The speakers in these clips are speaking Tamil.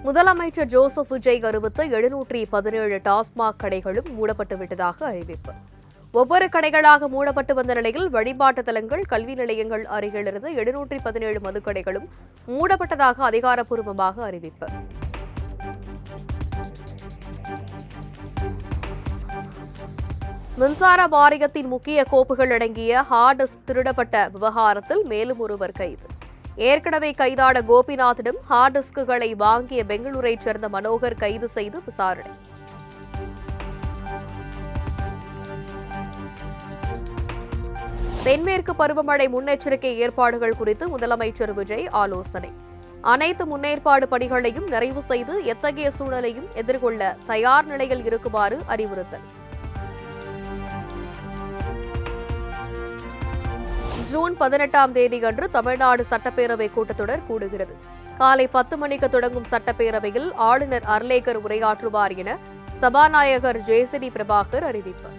முதலமைச்சர் ஜோசப் விஜய் அறிவித்த 717 டாஸ்மாக் கடைகளும் மூடப்பட்டுவிட்டதாக அறிவிப்பு. ஒவ்வொரு கடைகளாக மூடப்பட்டு வந்த நிலையில் வழிபாட்டு தலங்கள், கல்வி நிலையங்கள் அருகிலிருந்து 717 மதுக்கடைகளும் மூடப்பட்டதாக அதிகாரப்பூர்வமாக அறிவிப்பு. மின்சார வாரியத்தின் முக்கிய கோப்புகள் அடங்கிய ஹார்ட் டிஸ்க் திருடப்பட்ட விவகாரத்தில் மேலும் ஒருவர் கைது. ஏற்கனவே கைதான கோபிநாத்திடம் ஹார்ட் டிஸ்குகளை வாங்கிய பெங்களூரைச் சேர்ந்த மனோகர் கைது செய்து விசாரணை. தென்மேற்கு பருவமழை முன்னெச்சரிக்கை ஏற்பாடுகள் குறித்து முதலமைச்சர் விஜய் ஆலோசனை. அனைத்து முன்னேற்பாடு பணிகளையும் நிறைவு செய்து எத்தகைய சூழலையும் எதிர்கொள்ள தயார் நிலையில் இருக்குமாறு அறிவுறுத்தல். ஜூன் 18ஆம் தேதியன்று தமிழ்நாடு சட்டப்பேரவை கூட்டத்தொடர் கூடுகிறது. காலை 10 மணிக்கு தொடங்கும் சட்டப்பேரவையில் ஆளுநர் அர்லேக்கர் உரையாற்றுவார் என சபாநாயகர் ஜேசிடி பிரபாகர் அறிவிப்பு.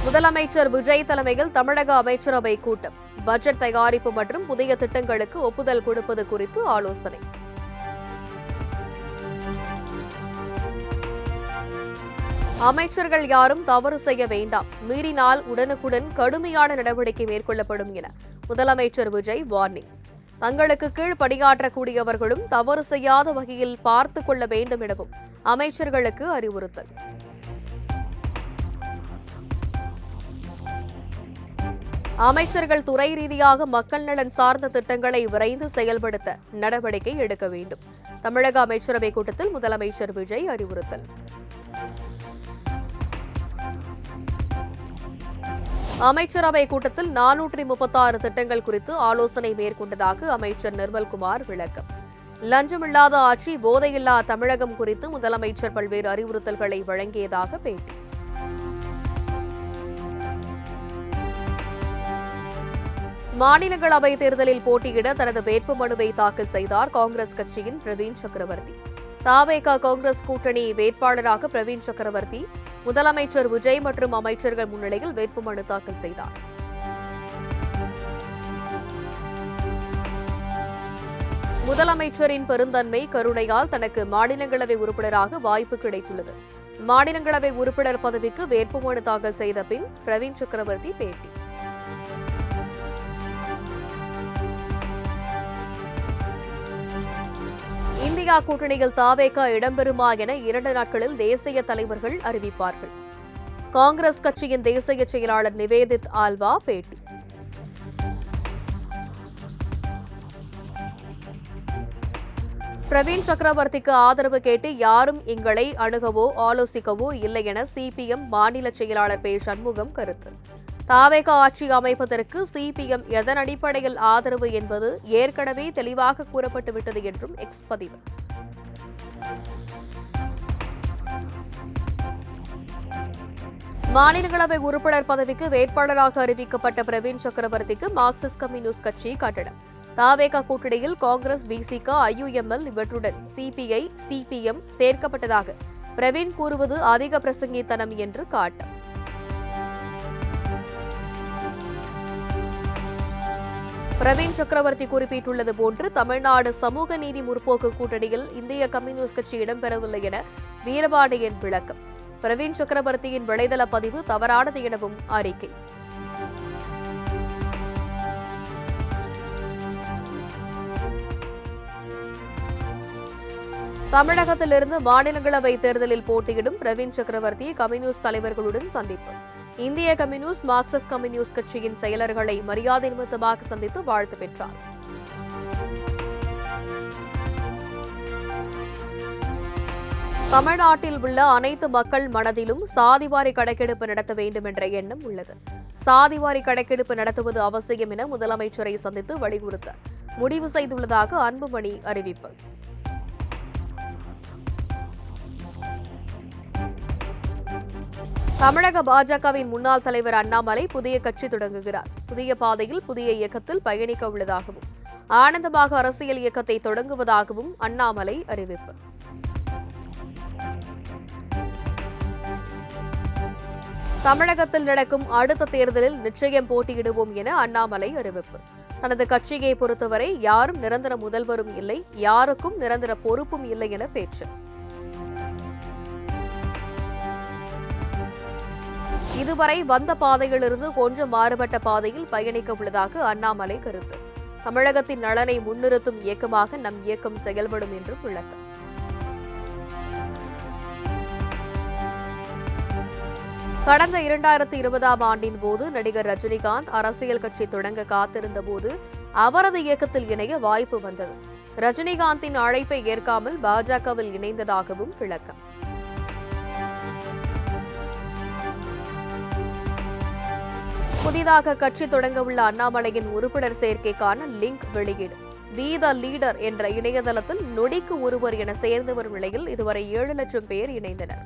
முதலமைச்சர் விஜய் தலைமையில் தமிழக அமைச்சரவை கூட்டம். பட்ஜெட் தயாரிப்பு மற்றும் புதிய திட்டங்களுக்கு ஒப்புதல் கொடுப்பது குறித்து ஆலோசனை. அமைச்சர்கள் யாரும் தவறு செய்ய வேண்டாம், மீறினால் உடனுக்குடன் கடுமையான நடவடிக்கை மேற்கொள்ளப்படும் என முதலமைச்சர் விஜய் வார்னிங். தங்களுக்கு கீழ் பணியாற்றக்கூடியவர்களும் தவறு செய்யாத வகையில் பார்த்துக் கொள்ள வேண்டும் எனவும் அமைச்சர்களுக்கு அறிவுறுத்தல். அமைச்சர்கள் துறை ரீதியாக மக்கள் நலன் சார்ந்த திட்டங்களை விரைந்து செயல்படுத்த நடவடிக்கை எடுக்க வேண்டும். தமிழக அமைச்சரவை கூட்டத்தில் முதலமைச்சர் விஜய் அறிவுறுத்தல். அமைச்சரவை கூட்டத்தில் 436 திட்டங்கள் குறித்து ஆலோசனை மேற்கொண்டதாக அமைச்சர் நிர்மல்குமார் விளக்கம். லஞ்சமில்லாத ஆட்சி, போதையில்லா தமிழகம் குறித்து முதலமைச்சர் பல்வேறு அறிவுறுத்தல்களை வழங்கியதாக பேட்டி. மாநிலங்களவை தேர்தலில் போட்டியிட தனது வேட்புமனுவை தாக்கல் செய்தார் காங்கிரஸ் கட்சியின் பிரவீன் சக்கரவர்த்தி. தவேக காங்கிரஸ் கூட்டணி வேட்பாளராக பிரவீன் சக்கரவர்த்தி முதலமைச்சர் விஜய் மற்றும் அமைச்சர்கள் முன்னிலையில் வேட்புமனு தாக்கல் செய்தார். முதலமைச்சரின் பெருந்தன்மை, கருணையால் தனக்கு மாநிலங்களவை உறுப்பினராக வாய்ப்பு கிடைத்துள்ளது. மாநிலங்களவை உறுப்பினர் பதவிக்கு வேட்புமனு தாக்கல் செய்த பின் பிரவீன் சக்கரவர்த்தி பேட்டி. இந்தியா கூட்டணியில் தவேக இடம்பெறுமா என 2 நாட்களில் தேசிய தலைவர்கள் அறிவிப்பார்கள். காங்கிரஸ் கட்சியின் தேசிய செயலாளர் நிவேதித் ஆல்வா பேட்டி. பிரவீன் சக்கரவர்த்திக்கு ஆதரவு கேட்டு யாரும் எங்களை அணுகவோ ஆலோசிக்கவோ இல்லை என சிபிஎம் மாநில செயலாளர் பே. சண்முகம் கருத்து. தவேக ஆட்சி அமைப்பதற்கு சிபிஎம் எதன் அடிப்படையில் ஆதரவு என்பது ஏற்கனவே தெளிவாக கூறப்பட்டுவிட்டது என்றும் எக்ஸ் பதிவு. மாநிலங்களவை உறுப்பினர் பதவிக்கு வேட்பாளராக அறிவிக்கப்பட்ட பிரவீன் சக்கரவர்த்திக்கு மார்க்சிஸ்ட் கம்யூனிஸ்ட் கட்சி கட்டணம். தவேக கூட்டணியில் காங்கிரஸ், விசிக, ஐயுஎம்எல் இவற்றுடன் சிபிஐ, சிபிஎம் சேர்க்கப்பட்டதாக பிரவீன் கூறுவது அதிக பிரசங்கித்தனம் என்று காட்டும். பிரவீன் சக்கரவர்த்தி குறிப்பிட்டுள்ளது போன்று தமிழ்நாடு சமூக நீதி முற்போக்கு கூட்டணியில் இந்திய கம்யூனிஸ்ட் கட்சி இடம்பெறவில்லை என வீரபாண்டியன் விளக்கம். பிரவீன் சக்கரவர்த்தியின் வலைதள பதிவு தவறானது எனவும் அறிக்கை. தமிழகத்திலிருந்து மாநிலங்களவை தேர்தலில் போட்டியிடும் பிரவீன் சக்கரவர்த்தி கம்யூனிஸ்ட் தலைவர்களுடன் சந்திப்பு. இந்திய கம்யூனிஸ்ட், மார்க்சிஸ்ட் கம்யூனிஸ்ட் கட்சியின் செயலர்களை மரியாதை நிமித்தமாக சந்தித்து வாழ்த்து பெற்றார். தமிழ்நாட்டில் உள்ள அனைத்து மக்கள் மனதிலும் சாதிவாரி கணக்கெடுப்பு நடத்த வேண்டும் என்ற எண்ணம் உள்ளது. சாதிவாரி கணக்கெடுப்பு நடத்துவது அவசியம் என முதலமைச்சரை சந்தித்து வலியுறுத்த முடிவு செய்துள்ளதாக அன்புமணி அறிவிப்பு. தமிழக பாஜகவின் முன்னாள் தலைவர் அண்ணாமலை புதிய கட்சி தொடங்குகிறார். புதிய பாதையில், புதிய இயக்கத்தில் பயணிக்க உள்ளதாகவும் ஆனந்தமாக அரசியல் இயக்கத்தை தொடங்குவதாகவும் அண்ணாமலை அறிவிப்பு. தமிழகத்தில் நடக்கும் அடுத்த தேர்தலில் நிச்சயம் போட்டியிடுவோம் என அண்ணாமலை அறிவிப்பு. தனது கட்சியை பொறுத்தவரை யாரும் நிரந்தர முதல்வரும் இல்லை, யாருக்கும் நிரந்தர பொறுப்பும் இல்லை என பேச்சு. இதுவரை வந்த பாதையிலிருந்து கொஞ்சம் மாறுபட்ட பாதையில் பயணிக்க உள்ளதாக அண்ணாமலை கருத்து. தமிழகத்தின் நலனை முன்னிறுத்தும் இயக்கமாக நம் இயக்கம் செயல்படும் என்றும் விளக்கம். கடந்த 2020ஆம் ஆண்டின் போது நடிகர் ரஜினிகாந்த் அரசியல் கட்சி தொடங்க காத்திருந்த போது அவரது இயக்கத்தில் இணைய வாய்ப்பு வந்தது. ரஜினிகாந்தின் அழைப்பை ஏற்காமல் பாஜகவில் இணைந்ததாகவும் விளக்கம். புதிதாக கட்சி தொடங்க உள்ள அண்ணாமலையின் உறுப்பினர் சேர்க்கைக்கான லிங்க் வெளியீடு. பி த லீடர் என்ற இணையதளத்தில் நொடிக்கு ஒருவர் என சேர்ந்து வரும் நிலையில் இதுவரை 7 லட்சம் பேர் இணைந்தனர்.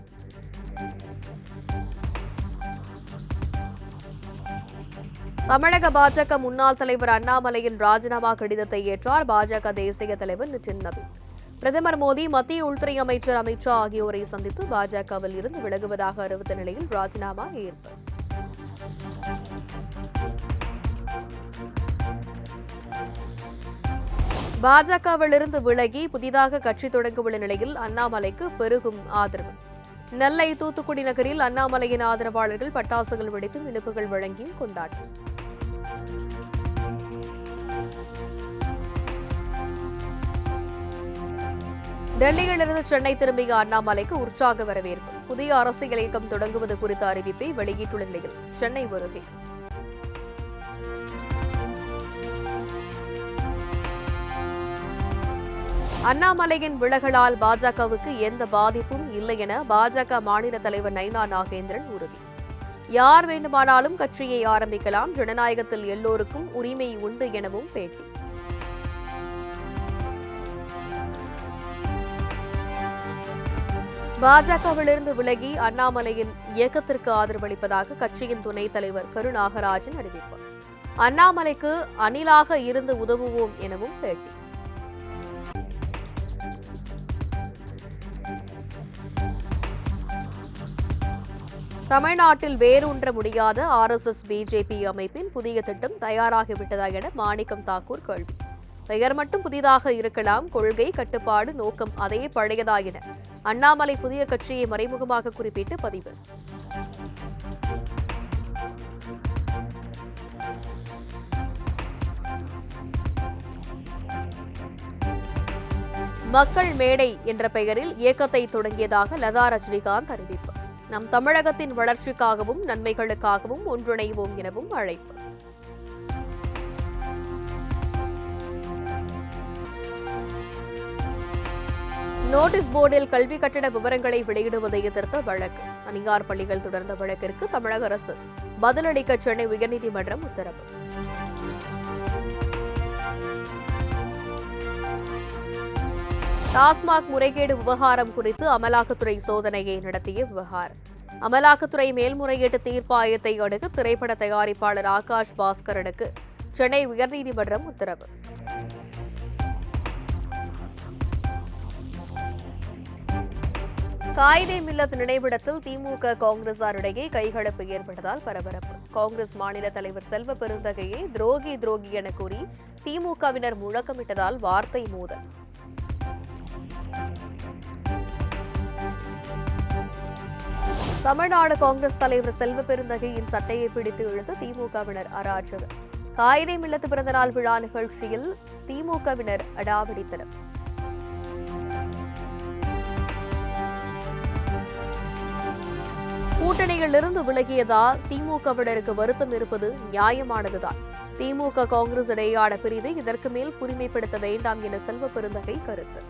தமிழக பாஜக முன்னாள் தலைவர் அண்ணாமலையின் ராஜினாமா கடிதத்தை ஏற்றார் பாஜக தேசிய தலைவர் நிதின் நவீன். பிரதமர் மோடி, மத்திய உள்துறை அமைச்சர் அமித் ஷா ஆகியோரை சந்தித்து பாஜகவில் இருந்து விலகுவதாக அறிவித்த நிலையில் ராஜினாமா ஏற்பு. பாஜகவிலிருந்து விலகி புதிதாக கட்சி தொடங்கவுள்ள நிலையில் அண்ணாமலைக்கு பெருகும் ஆதரவு. நெல்லை, தூத்துக்குடி நகரில் அண்ணாமலையின் ஆதரவாளர்கள் பட்டாசுகள் வெடித்தும் இனிப்புகள் வழங்கியும் கொண்டாட்டம். டெல்லியிலிருந்து சென்னை திரும்பிய அண்ணாமலைக்கு உற்சாக வரவேற்பு. புதிய அரசியல் இயக்கம் தொடங்குவது குறித்த அறிவிப்பை வெளியிட்டுள்ள நிலையில் சென்னை வருகை. அண்ணாமலையின் விலகலால் பாஜகவுக்கு எந்த பாதிப்பும் இல்லை என பாஜக மாநில தலைவர் நைனா நாகேந்திரன் உறுதி. யார் வேண்டுமானாலும் கட்சியை ஆரம்பிக்கலாம், ஜனநாயகத்தில் எல்லோருக்கும் உரிமை உண்டு எனவும் பேட்டி. பாஜகவிலிருந்து விலகி அண்ணாமலையின் இயக்கத்திற்கு ஆதரவளிப்பதாக கட்சியின் துணைத் தலைவர் கருநாகராஜன் அறிவிப்பு. அண்ணாமலைக்கு அணிலாக இருந்து உதவுவோம் எனவும் பேட்டி. தமிழ்நாட்டில் வேரூன்ற முடியாத RSS பிஜேபி அமைப்பின் புதிய திட்டம் தயாராகிவிட்டதா என மாணிக்கம் தாக்கூர் கேள்வி. பெயர் மட்டும் புதிதாக இருக்கலாம், கொள்கை, கட்டுப்பாடு, நோக்கம் அதே பழையதா என அண்ணாமலை புதிய கட்சியை மறைமுகமாக குறிப்பிட்டு பதிவு. மக்கள் மேடை என்ற பெயரில் இயக்கத்தை தொடங்கியதாக லதா ரஜினிகாந்த் அறிவிப்பு. நம் தமிழகத்தின் வளர்ச்சிக்காகவும் நன்மைகளுக்காகவும் ஒன்றிணைவோம் எனவும் அழைப்பு. நோட்டீஸ் போர்டில் கல்வி கட்டண விவரங்களை வெளியிடுவதை எதிர்த்த வழக்கு. தனியார் பள்ளிகள் தொடர்ந்த வழக்கிற்கு தமிழக அரசு பதிலளிக்க சென்னை உயர்நீதிமன்றம் உத்தரவு. டாஸ்மாக் முறைகேடு விவகாரம் குறித்து அமலாக்கத்துறை சோதனையை நடத்திய விவகாரம். அமலாக்கத்துறை மேல்முறையீட்டு தீர்ப்பாயத்தை அடுத்து திரைப்பட தயாரிப்பாளர் ஆகாஷ் பாஸ்கரனுக்கு சென்னை உயர்நீதிமன்றம் உத்தரவு. காயிதே மில்லத் நினைவிடத்தில் திமுக காங்கிரசாரிடையே கைகலப்பு ஏற்பட்டதால் பரபரப்பு. காங்கிரஸ் மாநில தலைவர் செல்வ பெருந்தகையை துரோகி என கூறி திமுகவினர் முழக்கமிட்டதால் வார்த்தை மோதல். தமிழ்நாடு காங்கிரஸ் தலைவர் செல்வ பெருந்தகையின் சட்டையை பிடித்து இழுத்து திமுகவினர் அராஜகம். காயிதே மில்லத் பிறந்தநாள் விழா நிகழ்ச்சியில் திமுகவினர் அடாவடித்தனர். கூட்டணியிலிருந்து விலகியதால் திமுகவினருக்கு வருத்தம் இருப்பது நியாயமானதுதான். திமுக காங்கிரஸ் இடையேயான பிரிவை இதற்கு மேல் புரிமைப்படுத்த வேண்டாம் என செல்வ பெருந்தகை கருத்து.